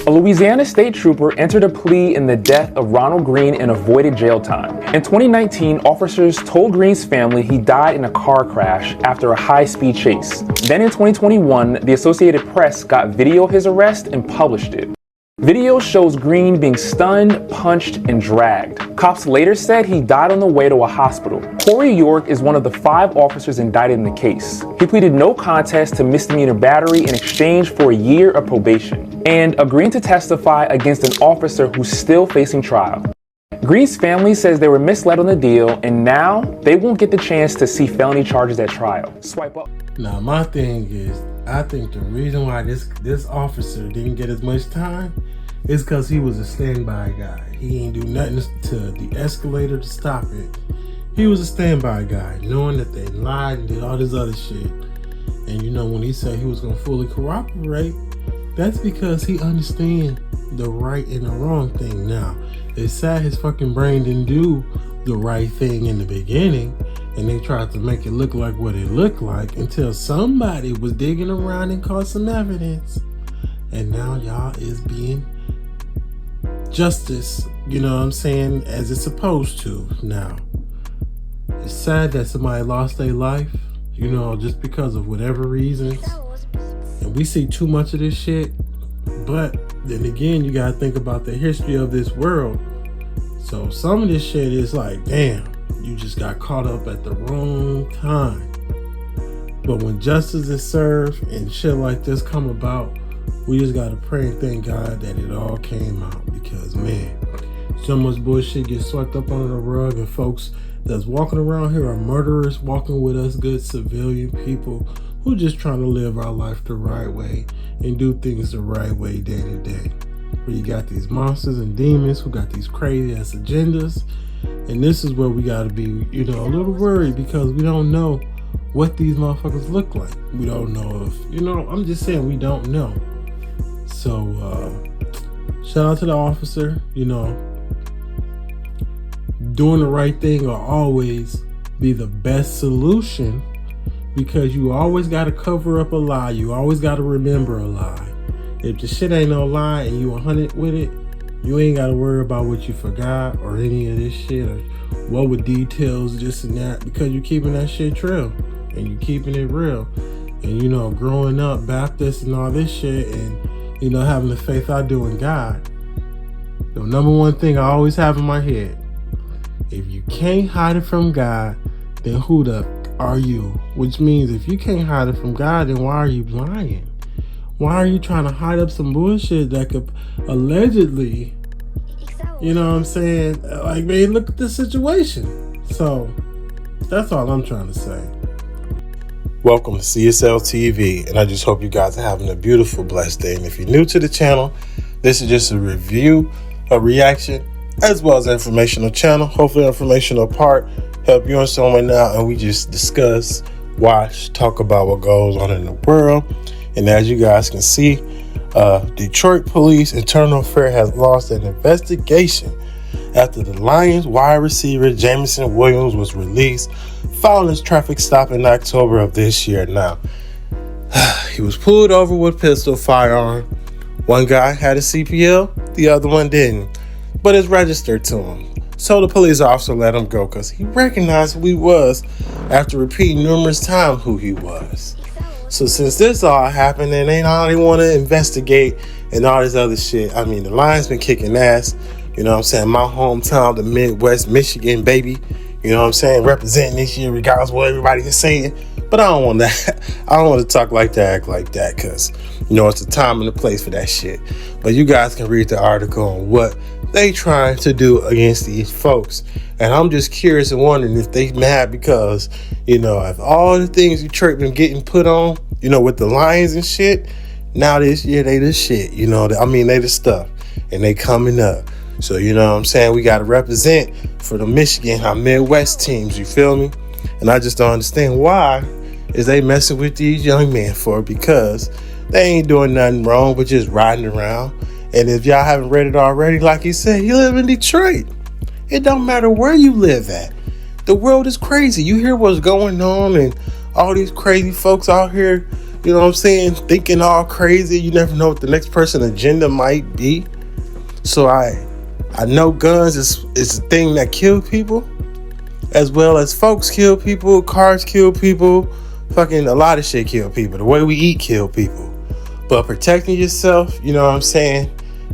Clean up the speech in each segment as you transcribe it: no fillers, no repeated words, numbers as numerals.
A Louisiana state trooper entered a plea in the death of Ronald Green and avoided jail time. In 2019, officers told Green's family he died in a car crash after a high-speed chase. Then in 2021, the Associated Press got video of his arrest and published it. Video shows Green being stunned, punched, and dragged. Cops later said he died on the way to a hospital. Corey York is one of the 5 officers indicted in the case. He pleaded no contest to misdemeanor battery in exchange for a year of probation and agreed to testify against an officer who's still facing trial. Green's family says they were misled on the deal and now they won't get the chance to see felony charges at trial. Swipe up. Now, my thing is, I think the reason why this officer didn't get as much time is because he was a standby guy. He ain't do nothing to the escalator to stop it. He was a standby guy, knowing that they lied and did all this other shit. And you know, when he said he was going to fully cooperate, that's because he understands the right and the wrong thing. Now, it's sad his fucking brain didn't do the right thing in the beginning, and they tried to make it look like what it looked like until somebody was digging around and caught some evidence. And now y'all is being justice, you know what I'm saying, as it's supposed to. Now, it's sad that somebody lost their life, you know, just because of whatever reasons. And we see too much of this shit. But then again, you gotta think about the history of this world. So some of this shit is like, damn, you just got caught up at the wrong time. But when justice is served and shit like this come about, we just gotta pray and thank God that it all came out. Because man, so much bullshit gets swept up under the rug, and folks that's walking around here are murderers walking with us, good civilian people who just trying to live our life the right way and do things the right way day to day. Where you got these monsters and demons who got these crazy ass agendas. And this is where we gotta be, you know, a little worried, because we don't know what these motherfuckers look like. We don't know if, you know, I'm just saying we don't know. So, shout out to the officer, you know, doing the right thing will always be the best solution, because you always got to cover up a lie. You always got to remember a lie. If the shit ain't no lie and you 100 with it, you ain't got to worry about what you forgot or any of this shit or what were details, this and that, because you're keeping that shit true and you're keeping it real. And, you know, growing up Baptist and all this shit, and, you know, having the faith I do in God, the number one thing I always have in my head, if you can't hide it from God, then who the are you? Which means if you can't hide it from God, then why are you lying? Why are you trying to hide up some bullshit that could allegedly, you know what I'm saying? Like, man, look at the situation. So that's all I'm trying to say. Welcome to CSL TV, and I just hope you guys are having a beautiful, blessed day. And if you're new to the channel, this is just a review, a reaction, as well as an informational channel. Hopefully the informational part help you in some way now, and we just discuss, watch, talk about what goes on in the world. And as you guys can see, Detroit Police Internal Affairs has launched an investigation after the Lions wide receiver Jameson Williams was released following his traffic stop in October of this year. Now, he was pulled over with a pistol, firearm. One guy had a CPL, the other one didn't, but it's registered to him. So the police officer let him go because he recognized who he was after repeating numerous times who he was. So since this all happened and they already want to investigate and all this other shit, I mean, the Lions been kicking ass. You know what I'm saying? My hometown, the Midwest Michigan, baby. You know what I'm saying? Representing this year regardless of what everybody is saying. But I don't want that. I don't want to talk like that, act like that, because, you know, it's the time and the place for that shit. But you guys can read the article on what they trying to do against these folks. And I'm just curious and wondering if they mad because, you know, if all the things Detroit been getting put on, you know, with the Lions and shit, now this year they the shit, you know, I mean, they the stuff and they coming up. So, you know what I'm saying? We got to represent for the Michigan, our Midwest teams, you feel me? And I just don't understand why is they messing with these young men for, because they ain't doing nothing wrong but just riding around. And if y'all haven't read it already, like he said, he live in Detroit. It don't matter where you live at. The world is crazy. You hear what's going on and all these crazy folks out here, You know what I'm saying? Thinking all crazy. You never know what the next person's agenda might be. So I know guns is a thing that kill people, as well as folks kill people, cars kill people, fucking a lot of shit kill people. The way we eat kill people. But protecting yourself, you know what I'm saying?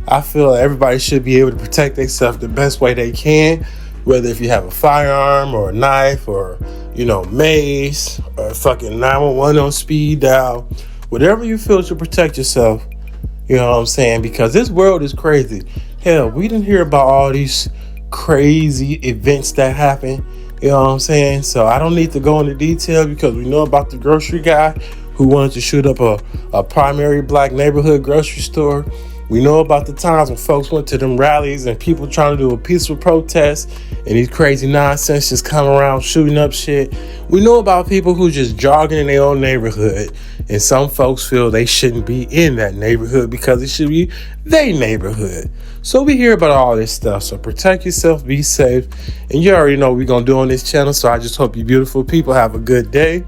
I feel everybody should be able to protect themselves the best way they can, whether if you have a firearm or a knife or, you know, mace or fucking 911 on speed dial, whatever you feel to protect yourself, you know what I'm saying? Because this world is crazy. Hell, we didn't hear about all these crazy events that happen, you know what I'm saying? So I don't need to go into detail because we know about the grocery guy who wanted to shoot up a primary black neighborhood grocery store. We know about the times when folks went to them rallies and people trying to do a peaceful protest and these crazy nonsense just come around shooting up shit. We know about people who just jogging in their own neighborhood, and some folks feel they shouldn't be in that neighborhood because it should be their neighborhood. So we hear about all this stuff. So protect yourself, be safe, and you already know what we're going to do on this channel. So I just hope you beautiful people have a good day.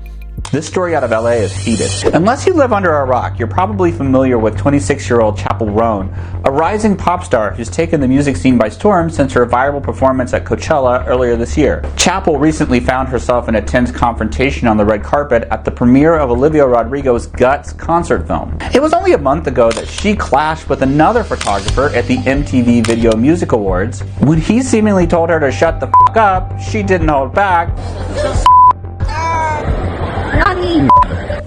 This story out of LA is heated. Unless you live under a rock, you're probably familiar with 26-year-old Chapel Roan, a rising pop star who's taken the music scene by storm since her viral performance at Coachella earlier this year. Chapel recently found herself in a tense confrontation on the red carpet at the premiere of Olivia Rodrigo's Guts concert film. It was only a month ago that she clashed with another photographer at the MTV Video Music Awards. When he seemingly told her to shut the f*** up, she didn't hold back.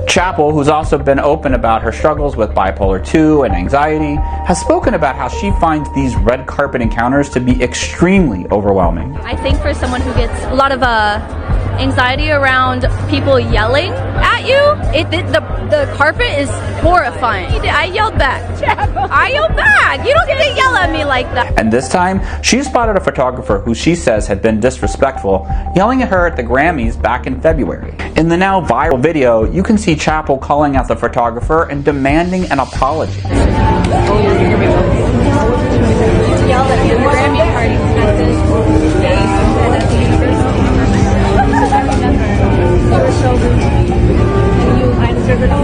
Chapel, who's also been open about her struggles with bipolar 2 and anxiety, has spoken about how she finds these red carpet encounters to be extremely overwhelming. I think for someone who gets a lot of anxiety around people yelling at you, the carpet is horrifying. I yelled back. I yelled back. You don't get to yell at me like that. And this time, she spotted a photographer who she says had been disrespectful, yelling at her at the Grammys back in February. In the now viral video, you can see Chapel calling out the photographer and demanding an apology. Yelled at me at the Grammy party at this stage and at the university. You were so rude to me. And I deserve it all.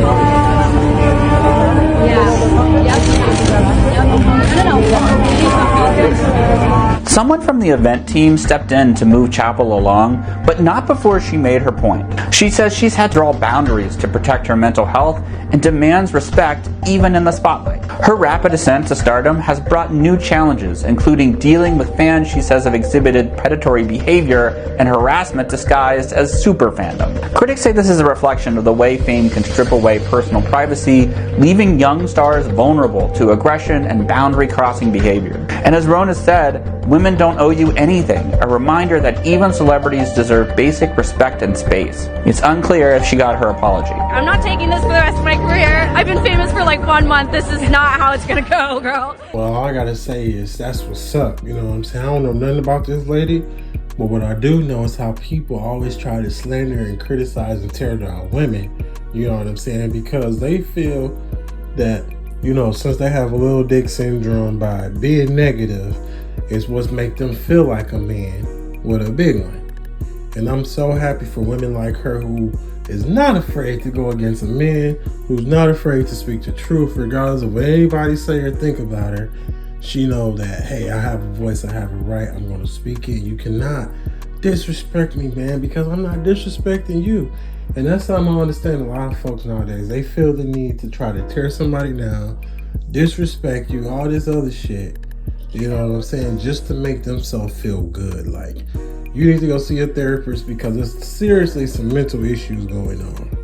Someone from the event team stepped in to move Chapel along, but not before she made her point. She says she's had to draw boundaries to protect her mental health and demands respect even in the spotlight. Her rapid ascent to stardom has brought new challenges, including dealing with fans she says have exhibited predatory behavior and harassment disguised as super fandom. Critics say this is a reflection of the way fame can strip away personal privacy, leaving young stars vulnerable to aggression and boundary-crossing behavior. And as Roan has said, women don't owe you anything, a reminder that even celebrities deserve basic respect and space. It's unclear if she got her apology. I'm not taking this for the rest of my career. I've been famous for like 1 month. This is not how it's gonna go, girl. Well, all I gotta say is that's what's up. You know what I'm saying? I don't know nothing about this lady, but what I do know is how people always try to slander and criticize and tear down women. You know what I'm saying? Because they feel that, you know, since they have a little dick syndrome, by being negative is what make them feel like a man with a big one. And I'm so happy for women like her who is not afraid to go against a man, who's not afraid to speak the truth regardless of what anybody say or think about her. She know that, hey, I have a voice, I have a right, I'm going to speak it. You cannot disrespect me, man, because I'm not disrespecting you. And that's something I understand a lot of folks nowadays. They feel the need to try to tear somebody down, disrespect you, all this other shit. You know what I'm saying? Just to make themselves feel good. Like, you need to go see a therapist because there's seriously some mental issues going on.